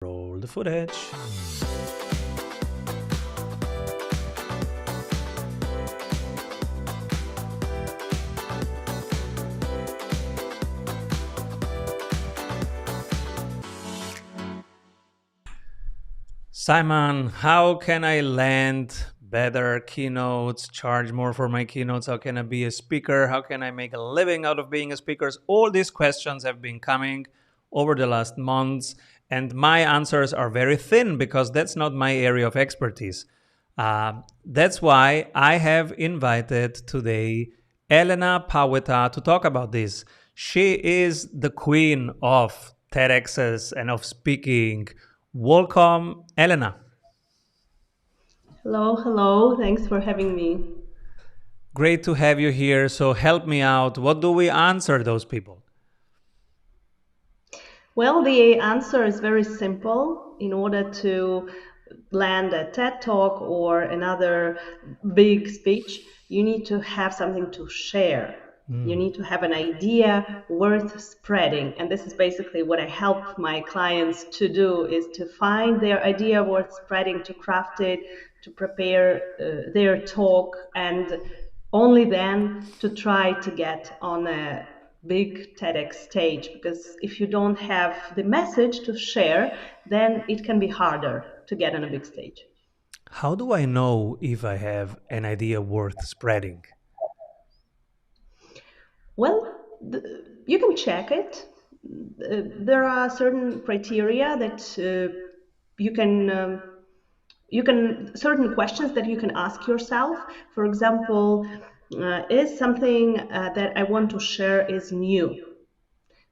Roll the footage. Simon, how can I land better keynotes, charge more for my keynotes? How can I be a speaker? How can I make a living out of being a speaker? All these questions have been coming over the last months, and my answers are very thin because that's not my area of expertise. That's why I have invited today Elena Pawęta to talk about this. She is the queen of TEDx's and of speaking. Welcome, Elena. Hello. Thanks for having me. Great to have you here. So help me out. What do we answer those people? Well, the answer is very simple. In order to land a TED Talk or another big speech, you need to have something to share. You need to have an idea worth spreading. And this is basically what I help my clients to do, is to find their idea worth spreading, to craft it, to prepare their talk, and only then to try to get on a big TEDx stage. Because if you don't have the message to share, then it can be harder to get on a big stage. How do I know if I have an idea worth spreading? Well, you can check it. There are certain criteria that you can certain questions that you can ask yourself. For example, is something that I want to share is new?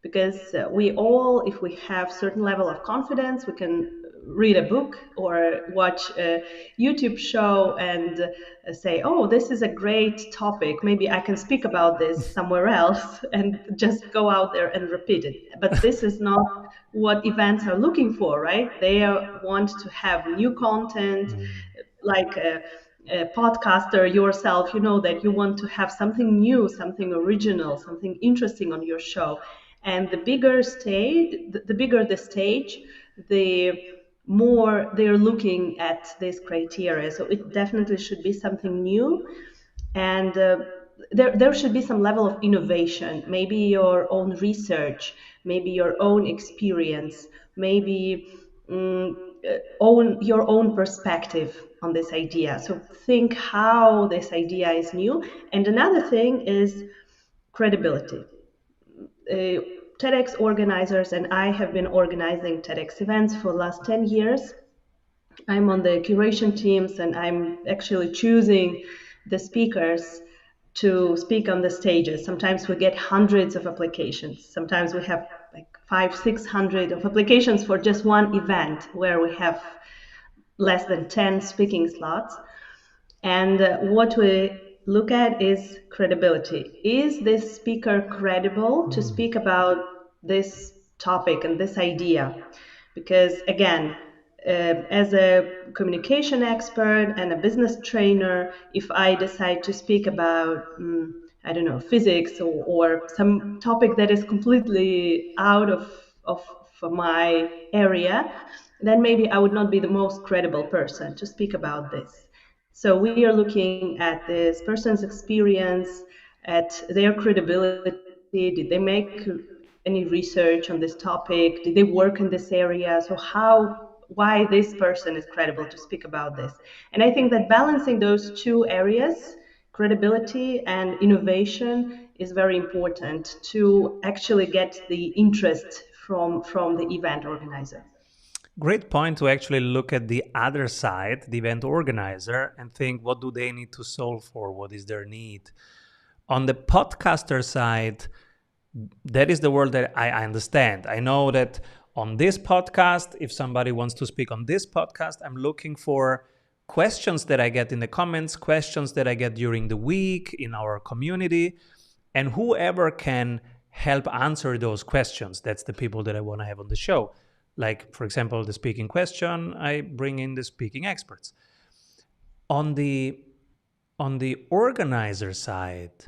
Because we all, if we have certain level of confidence, we can read a book or watch a YouTube show and say, oh, this is a great topic, maybe I can speak about this somewhere else, and just go out there and repeat it. But this is not what events are looking for, right? They want to have new content, like a podcaster yourself, you know that you want to have something new, something original, something interesting on your show. And the bigger the stage, the more they're looking at this criteria. So it definitely should be something new, and there should be some level of innovation, maybe your own research, maybe your own experience, maybe own your own perspective on this idea. So think how this idea is new. And another thing is credibility. uh, TEDx organizers and I have been organizing TEDx events for the last 10 years. I'm on the curation teams, and I'm actually choosing the speakers to speak on the stages. Sometimes we get hundreds of applications. Sometimes we have like 500-600 of applications for just one event where we have less than 10 speaking slots. And what we look at is credibility. Is this speaker credible to speak about this topic and this idea? Because again, as a communication expert and a business trainer, if I decide to speak about, I don't know, physics or some topic that is completely out of my area, then maybe I would not be the most credible person to speak about this. So we are looking at this person's experience, at their credibility. Did they make any research on this topic? Did they work in this area? So why this person is credible to speak about this? And I think that balancing those two areas, credibility and innovation, is very important to actually get the interest from the event organizer. Great point to actually look at the other side, the event organizer, and think what do they need to solve for? What is their need? On the podcaster side, that is the world that I understand. I know that on this podcast, if somebody wants to speak on this podcast, I'm looking for questions that I get in the comments, questions that I get during the week in our community, and whoever can help answer those questions, that's the people that I want to have on the show. Like, for example, the speaking question, I bring in the speaking experts. On the organizer side,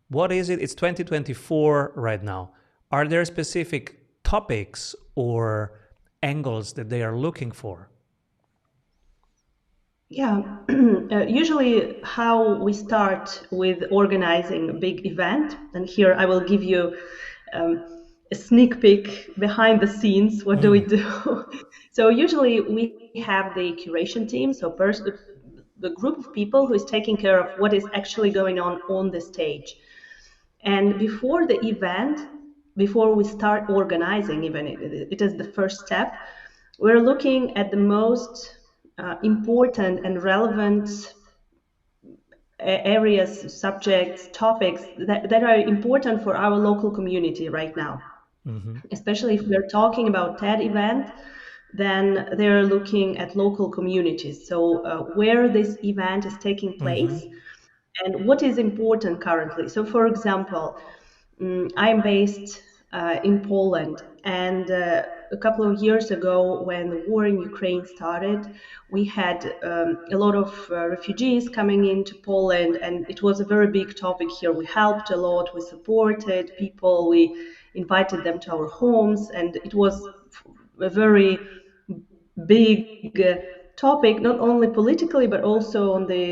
what is it? It's 2024 right now. Are there specific topics or angles that they are looking for? Yeah, usually how we start with organizing a big event, and here I will give you a sneak peek behind the scenes. What do we do? So usually we have the curation team, so first the group of people who is taking care of what is actually going on the stage. And before the event, before we start organizing, even it is the first step, we're looking at the most important and relevant areas, subjects, topics that are important for our local community right now. Mm-hmm. Especially if we're talking about TED event, then they're looking at local communities. So where this event is taking place and what is important currently. So for example, I'm based in Poland, and a couple of years ago, when the war in Ukraine started, we had a lot of refugees coming into Poland, and it was a very big topic here. We helped a lot, we supported people, we invited them to our homes, and it was a very big topic, not only politically but also on the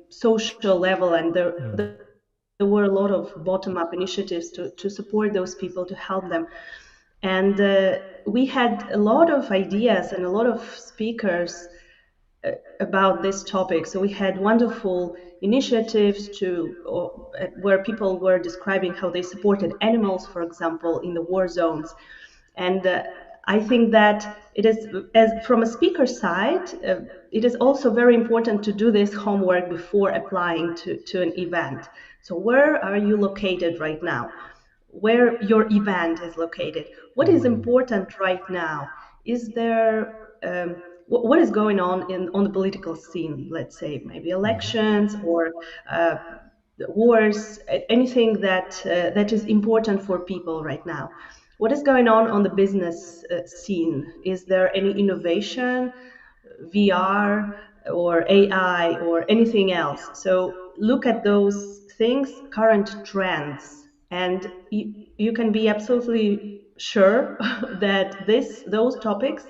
social level. And there were a lot of bottom-up initiatives to support those people, to help them. And we had a lot of ideas and a lot of speakers about this topic. So we had wonderful initiatives where people were describing how they supported animals, for example, in the war zones. And I think that it is, as from a speaker side, it is also very important to do this homework before applying to an event. So where are you located right now? Where your event is located? What is important right now? Is there what is going on the political scene? Let's say maybe elections or wars, anything that is important for people right now. What is going on the business scene? Is there any innovation, VR or AI or anything else? So look at those things, current trends, and you can be absolutely sure that those topics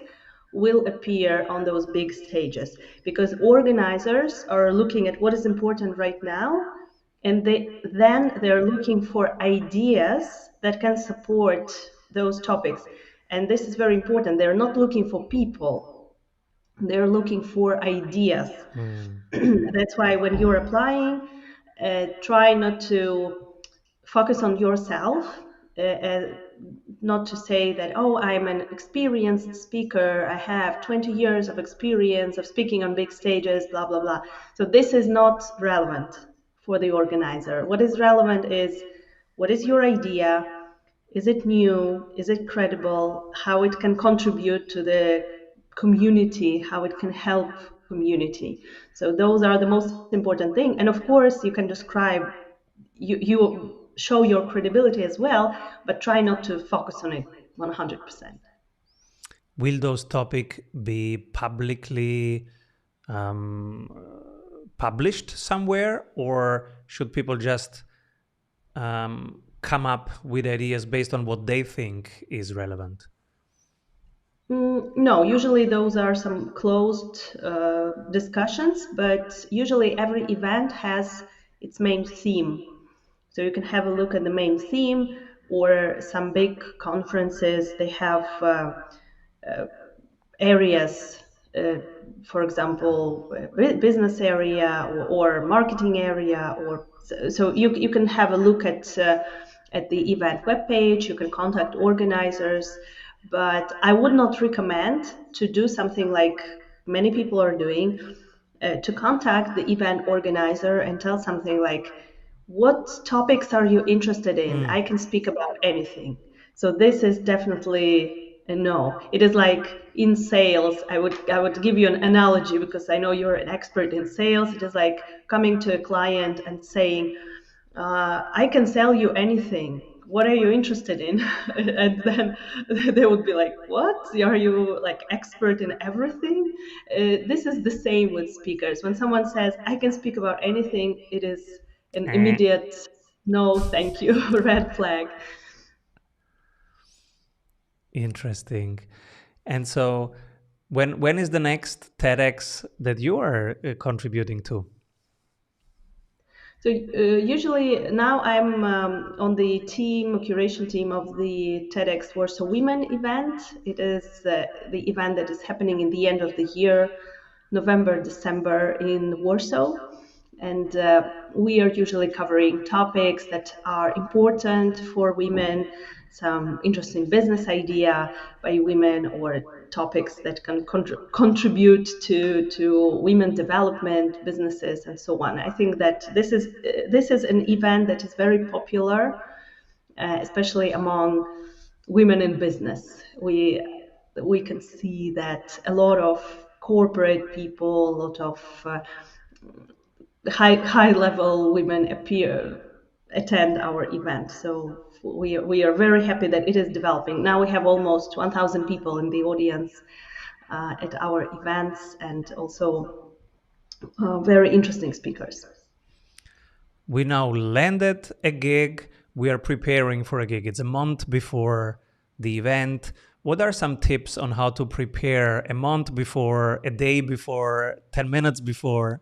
will appear on those big stages, because organizers are looking at what is important right now, and they're looking for ideas that can support those topics. And this is very important. They're not looking for people, they're looking for ideas. That's why when you're applying, try not to focus on yourself, not to say that, oh, I'm an experienced speaker, I have 20 years of experience of speaking on big stages, blah, blah, blah. So this is not relevant for the organizer. What is relevant is, what is your idea? Is it new? Is it credible? How it can contribute to the community, how it can help community. So those are the most important thing. And of course, you can describe, you show your credibility as well, but try not to focus on it 100%. Will those topics be publicly published somewhere, or should people just come up with ideas based on what they think is relevant? No, usually those are some closed discussions, but usually every event has its main theme. So you can have a look at the main theme, or some big conferences, they have areas, for example, business area or marketing area, or so you can have a look at the event webpage. You can contact organizers, but I would not recommend to do something like many people are doing, to contact the event organizer and tell something like, what topics are you interested in? I can speak about anything. So this is definitely a no. It is like in sales. I would give you an analogy, because I know you're an expert in sales. It is like coming to a client and saying, I can sell you anything. What are you interested in? And then they would be like, what? Are you like expert in everything? This is the same with speakers. When someone says, I can speak about anything, it is an immediate no, thank you, red flag. Interesting. And so, when is the next TEDx that you are contributing to? So usually now I'm on the curation team of the TEDx Warsaw Women event. It is the event that is happening in the end of the year, November, December in Warsaw. And we are usually covering topics that are important for women, some interesting business idea by women, or topics that can contribute to women development, businesses, and so on. I think that this is an event that is very popular, especially among women in business. We can see that a lot of corporate people, a lot of high level women attend our event. So we are very happy that it is developing. Now we have almost 1,000 people in the audience at our events, and also very interesting speakers. We now landed a gig. We are preparing for a gig. It's a month before the event. What are some tips on how to prepare a month before, a day before, 10 minutes before?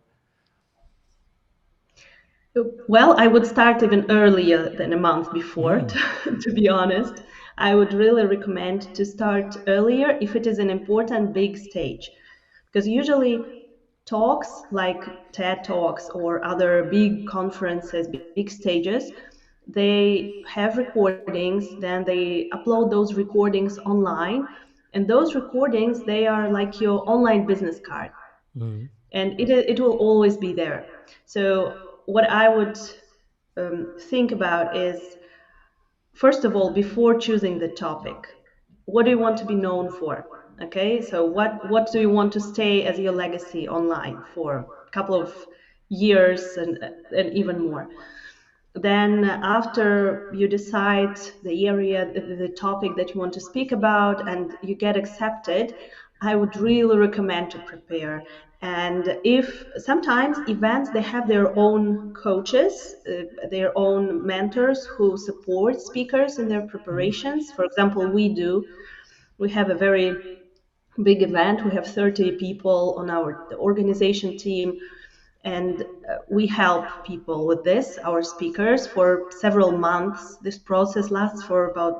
Well, I would start even earlier than a month before, Mm. to be honest. I would really recommend to start earlier if it is an important big stage. Because usually talks like TED Talks or other big conferences, big stages, they have recordings, then they upload those recordings online. And those recordings, they are like your online business card, Mm. and it will always be there. So what I would think about is, first of all, before choosing the topic, what do you want to be known for? Okay, so what do you want to stay as your legacy online for a couple of years, and even more? Then after you decide the area, the topic that you want to speak about, and you get accepted, I would really recommend to prepare. And if sometimes events, they have their own coaches, their own mentors who support speakers in their Mm. preparations. For example, we have a very big event. We have 30 people on our organization team, and we help people with this, our speakers, for several months. This process lasts for about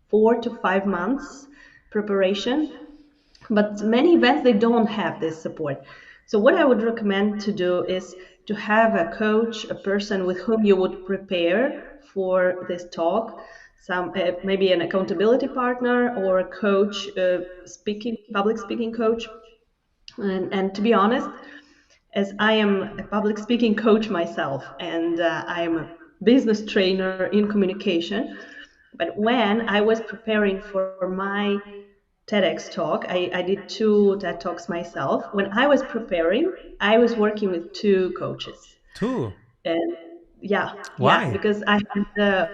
4 to 5 months preparation, but many events, they don't have this support. So what I would recommend to do is to have a coach, a person with whom you would prepare for this talk, some maybe an accountability partner or a coach, speaking public speaking coach. And to be honest, as I am a public speaking coach myself, and I am a business trainer in communication. But when I was preparing for my TEDx talk, I did 2 TED Talks myself. When I was preparing, I was working with 2 coaches. Two. And yeah, Why? because I had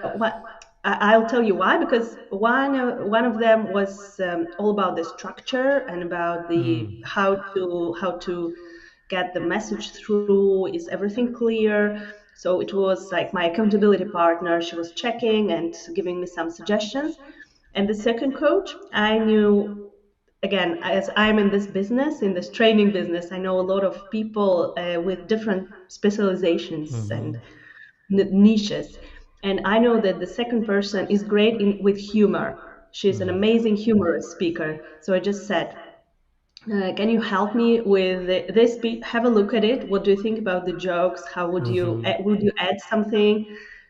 I'll tell you why. Because one of them was all about the structure and about the Mm. how to get the message through. Is everything clear? So it was like my accountability partner. She was checking and giving me some suggestions. And the second coach, I knew, again, as I'm in this business, in this training business, I know a lot of people with different specializations and Mhm. niches. And I know that the second person is great with humor. She's an Mm. amazing humorous speaker. So I just said, can you help me with this? Have a look at it. What do you think about the jokes? How Mhm. would you add something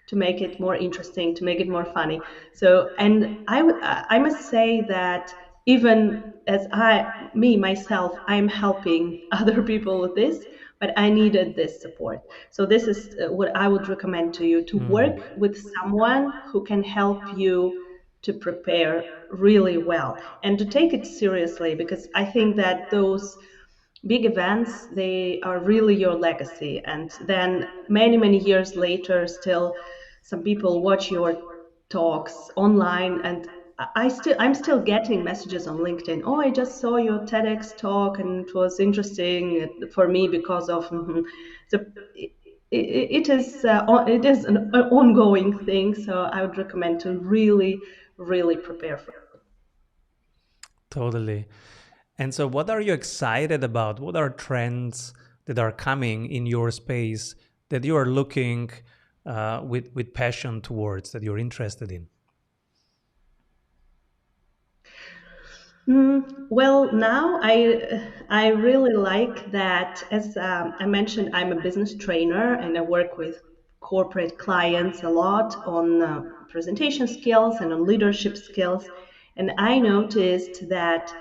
to make it more interesting, to make it more funny? So, and I must say that even as me myself, I'm helping other people with this, but I needed this support. So this is what I would recommend to you, to Mm. work with someone who can help you to prepare really well and to take it seriously, because I think that those big events, they are really your legacy. And then many years later, still some people watch your talks online, and I'm still getting messages on LinkedIn. Oh, I just saw your TEDx talk and it was interesting for me because of so it is an ongoing thing. So I would recommend to really prepare for Totally. And so, what are you excited about? What are trends that are coming in your space that you are looking with passion towards, that you're interested in? Well, now I really like that. As I mentioned, I'm a business trainer and I work with corporate clients a lot on presentation skills and on leadership skills. And I noticed that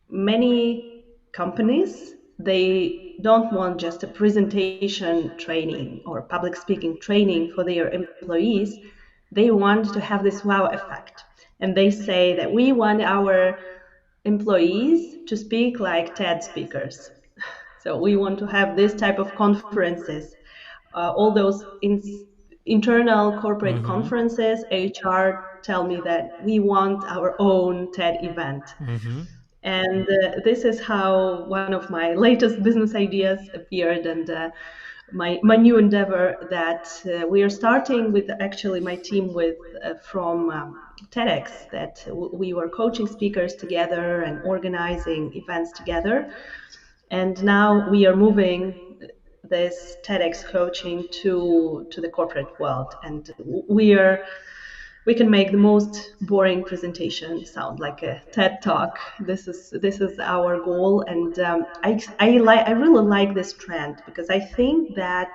many companies, they don't want just a presentation training or public speaking training for their employees. They want to have this wow effect, and they say that we want our employees to speak like TED speakers. So we want to have this type of conferences, all those internal corporate Mm-hmm. conferences. HR tell me that we want our own TED event. Mm-hmm. And this is how one of my latest business ideas appeared, and my new endeavor that we are starting with actually my team with from TEDx, that we were coaching speakers together and organizing events together. And now we are moving this TEDx coaching to the corporate world, and we can make the most boring presentation sound like a TED talk. This is our goal, and I really like this trend because I think that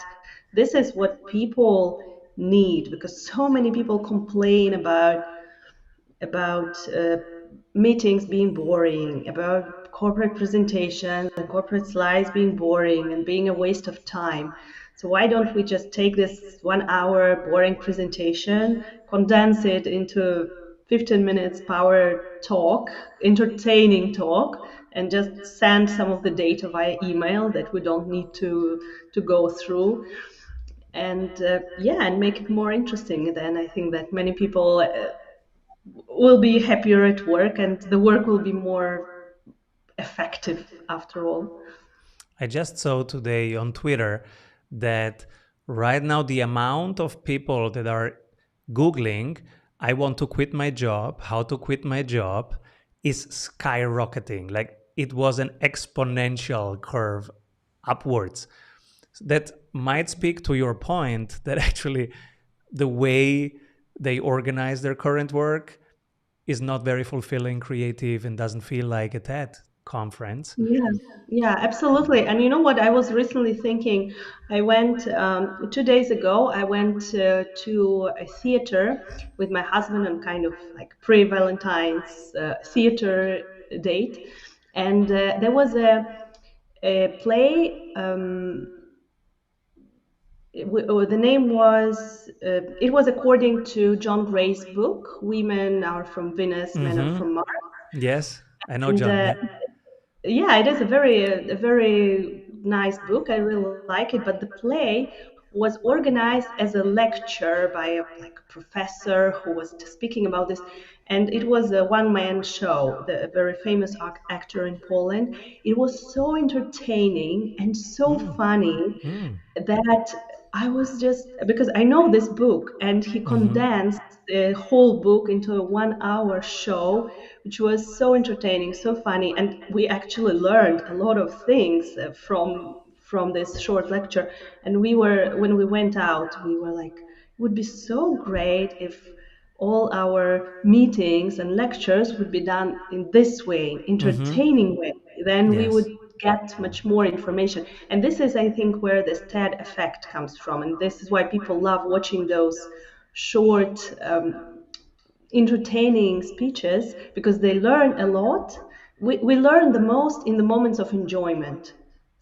this is what people need, because so many people complain about meetings being boring, about corporate presentations and corporate slides being boring and being a waste of time. So why don't we just take this 1 hour boring presentation, condense it into 15 minutes power talk, entertaining talk, and just send some of the data via email that we don't need to go through, and yeah, and make it more interesting. Then I think that many people will be happier at work and the work will be more effective after all. I just saw today on Twitter that right now the amount of people that are Googling, I want to quit my job, how to quit my job, is skyrocketing. Like it was an exponential curve upwards. That might speak to your point that actually the way they organize their current work is not very fulfilling, creative, and doesn't feel like a TED conference. Yeah, yeah, absolutely. And you know what? I was recently thinking, I went 2 days ago, I went to a theater with my husband on kind of like pre-Valentine's theater date. And there was a play. The name was, it was according to John Gray's book, Women Are from Venus, Men Are Mm-hmm. from Mars. Yes, I know And John. Yeah. yeah, it is a very nice book. I really like it. But the play was organized as a lecture by a professor who was speaking about this, and it was a one-man show. A very famous actor in Poland. It was so entertaining and so Mm. funny Mm. that I was just, because I know this book, and he Mm-hmm. condensed the whole book into a 1 hour show, which was so entertaining, so funny, and we actually learned a lot of things from this short lecture. And when we went out, we were like, it would be so great if all our meetings and lectures would be done in this way, Mm-hmm. entertaining way. Then we Yes. would get much more information. And this is, I think, where this TED effect comes from. And this is why people love watching those short, entertaining speeches, because they learn a lot. We learn the most in the moments of enjoyment.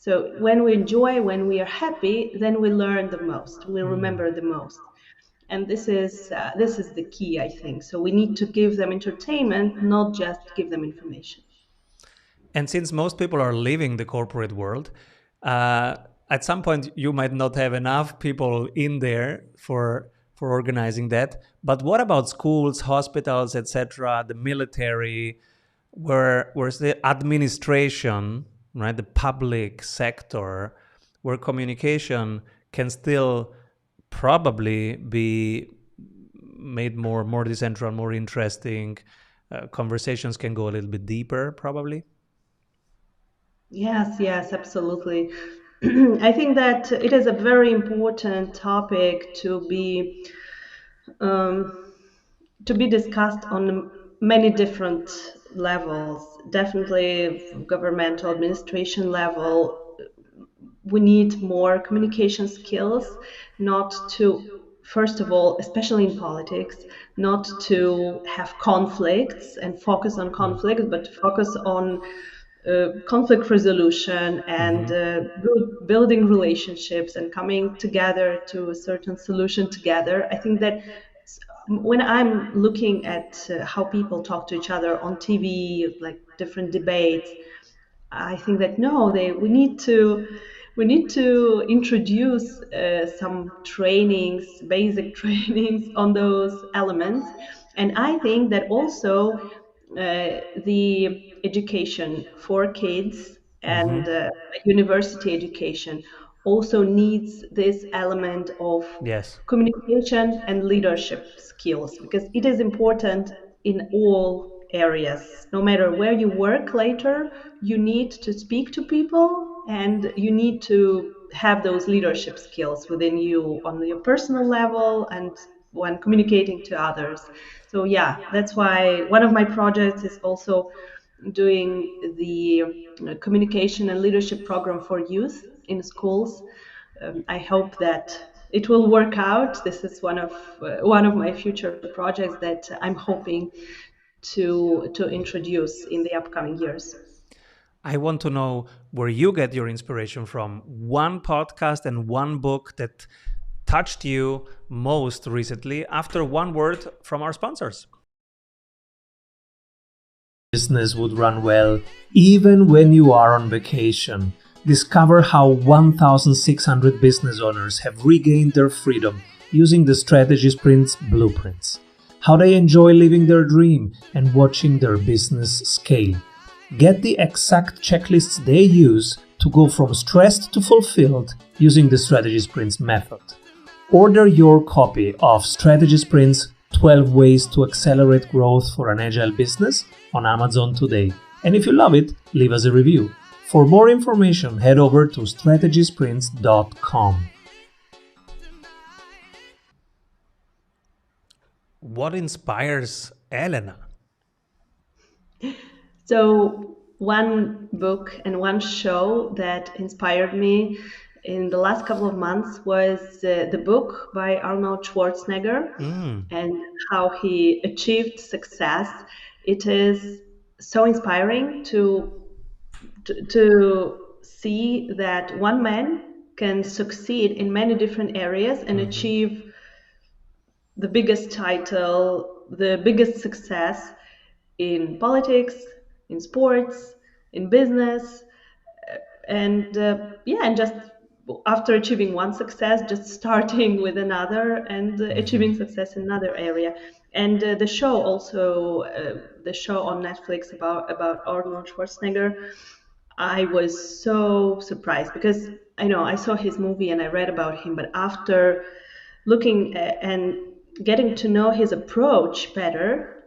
So when we enjoy, when we are happy, then we learn the most. We Mm. remember the most. And this is the key, I think. So we need to give them entertainment, not just give them information. And since most people are leaving the corporate world, uh, at some point you might not have enough people in there for organizing that. But what about schools, hospitals, etc., the military, where's the administration, right, the public sector, where communication can still probably be made more decentral, more interesting, conversations can go a little bit deeper, probably. Yes, yes, absolutely. I think that it is a very important topic um, to be discussed on many different levels. Definitely, governmental administration level. We need more communication skills, not to, first of all, especially in politics, not to have conflicts and focus on conflict, but to focus on conflict resolution and Mm-hmm. building relationships and coming together to a certain solution together. I think that when I'm looking at how people talk to each other on TV, like different debates, I think that no, we need to introduce some trainings, basic trainings on those elements, and I think that also the education for kids Mm-hmm. and university education also needs this element of Yes. communication and leadership skills because it is important in all areas. No matter where you work later, you need to speak to people and you need to have those leadership skills within you on your personal level and when communicating to others. So, yeah, that's why one of my projects is also doing the communication and leadership program for youth in schools. I hope that it will work out. This is one of my future projects that I'm hoping to introduce in the upcoming years. I want to know where you get your inspiration from. One podcast and one book that touched you most recently, after one word from our sponsors. Business would run well even when you are on vacation. Discover how 1,600 business owners have regained their freedom using the Strategy Sprints blueprints. How they enjoy living their dream and watching their business scale. Get the exact checklists they use to go from stressed to fulfilled using the Strategy Sprints method. Order your copy of Strategy Sprints 12 Ways to Accelerate Growth for an Agile Business on Amazon today. And if you love it, leave us a review. For more information, head over to strategysprints.com. What inspires Elena? So, one book and one show that inspired me in the last couple of months was the book by Arnold Schwarzenegger Mm. and how he achieved success. It is so inspiring to see that one man can succeed in many different areas and achieve the biggest title, the biggest success in politics, in sports, in business, and yeah, and just after achieving one success, just starting with another and achieving success in another area. And the show also, the show on Netflix about Arnold Schwarzenegger, I was so surprised because I know I saw his movie and I read about him, but after looking and getting to know his approach better,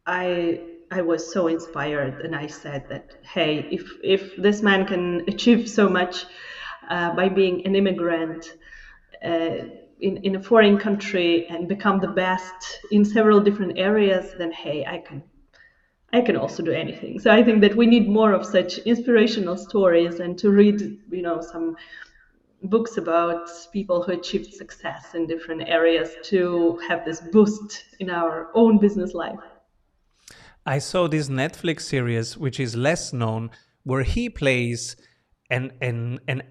I was so inspired, and I said that hey, if this man can achieve so much by being an immigrant uh, in a foreign country and become the best in several different areas, then hey, I can also do anything. So I think that we need more of such inspirational stories and to read, some books about people who achieved success in different areas to have this boost in our own business life. I saw this Netflix series, which is less known, where he plays an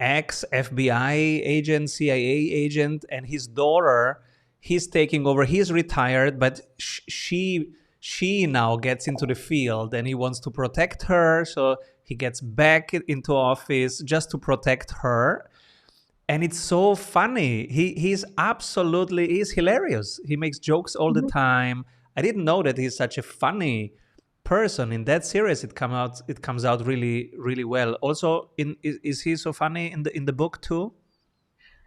ex FBI agent, CIA agent, and his daughter. He's taking over. He's retired, but she now gets into the field, and he wants to protect her. So he gets back into office just to protect her, and it's so funny. He's hilarious. He makes jokes all the Mhm. time. I didn't know that he's such a funny person. In that series it comes out really well. Also, is he so funny in the book too?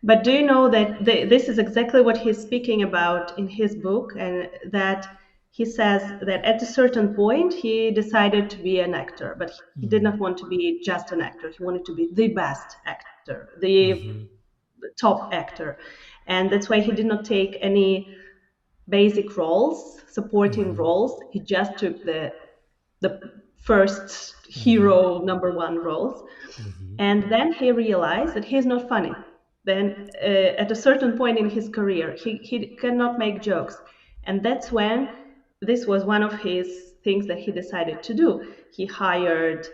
But do you know that this is exactly what he's speaking about in his book, and that he says that at a certain point he decided to be an actor, but he did not want to be just an actor. He wanted to be the best actor, the top actor. And that's why he did not take any basic roles, supporting roles. He just took the first hero number one roles. And then he realized that he's not funny. Then at a certain point in his career, he cannot make jokes. And that's when this was one of his things that he decided to do. He hired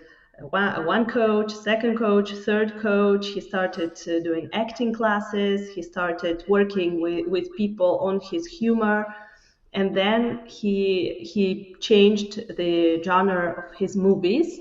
one coach, second coach, third coach. He started doing acting classes. He started working with people on his humor. And then he changed the genre of his movies,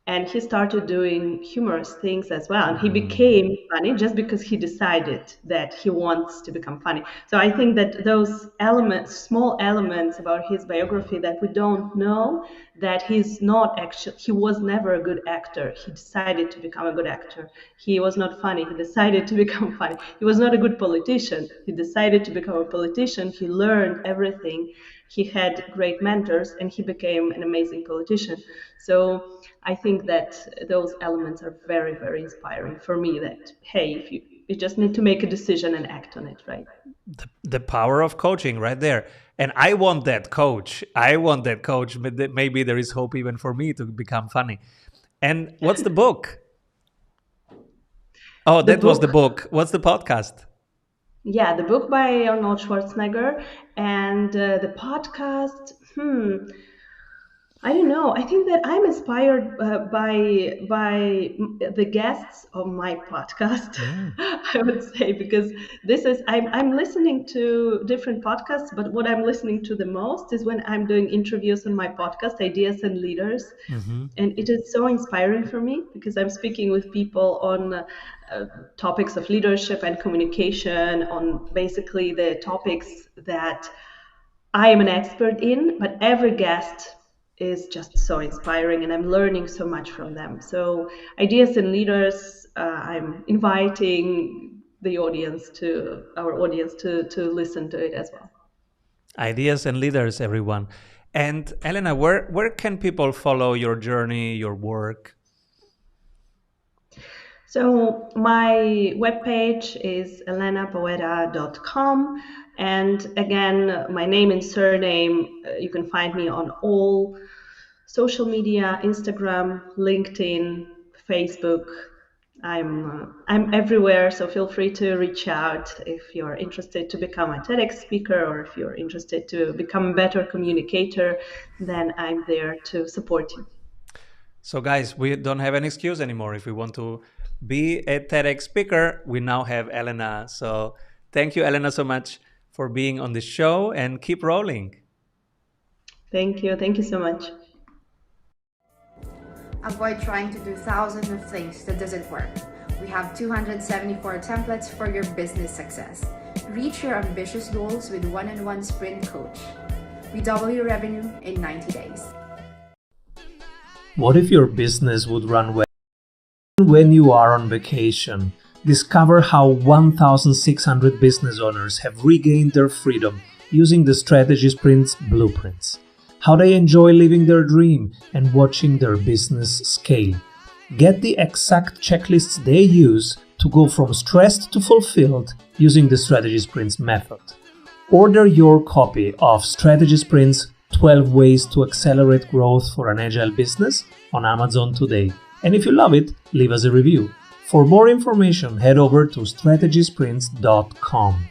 and he started doing humorous things as well. And he became funny just because he decided that he wants to become funny. So I think that those elements, small elements about his biography that we don't know, that he's not actually, he was never a good actor. He decided to become a good actor. He was not funny. He decided to become funny. He was not a good politician. He decided to become a politician. He learned everything. He had great mentors, and he became an amazing politician. So I think that those elements are very, very inspiring for me, that, hey, if you just need to make a decision and act on it, right? The power of coaching right there. And I want that coach. Maybe there is hope even for me to become funny. And what's the book? Oh, that was the book. What's the podcast? Yeah, the book by Arnold Schwarzenegger, and the podcast. I don't know. I think that I'm inspired by the guests of my podcast. I would say, because this is I'm listening to different podcasts, but what I'm listening to the most is when I'm doing interviews on my podcast, Ideas and Leaders, and it is so inspiring for me because I'm speaking with people on topics of leadership and communication, on basically the topics that I am an expert in, but every guest is just so inspiring, and I'm learning so much from them. So Ideas and Leaders, I'm inviting our audience to listen to it as well. Ideas and Leaders, everyone. And Elena, where can people follow your journey, your work? So my webpage is elenapawęta.com. And again, my name and surname, you can find me on all social media, Instagram, LinkedIn, Facebook. I'm everywhere, so feel free to reach out if you're interested to become a TEDx speaker, or if you're interested to become a better communicator, then I'm there to support you. So guys, we don't have an excuse anymore. If we want to be a TEDx speaker, we now have Elena. So thank you, Elena, so much for being on the show, and keep rolling. Thank you. Thank you so much. Avoid trying to do thousands of things that doesn't work. We have 274 templates for your business success. Reach your ambitious goals with one-on-one sprint coach. We double your revenue in 90 days. What if your business would run well when you are on vacation? Discover how 1,600 business owners have regained their freedom using the Strategy Sprints blueprints. How they enjoy living their dream and watching their business scale. Get the exact checklists they use to go from stressed to fulfilled using the Strategy Sprints method. Order your copy of Strategy Sprints 12 Ways to Accelerate Growth for an Agile Business on Amazon today. And if you love it, leave us a review. For more information, head over to strategysprints.com.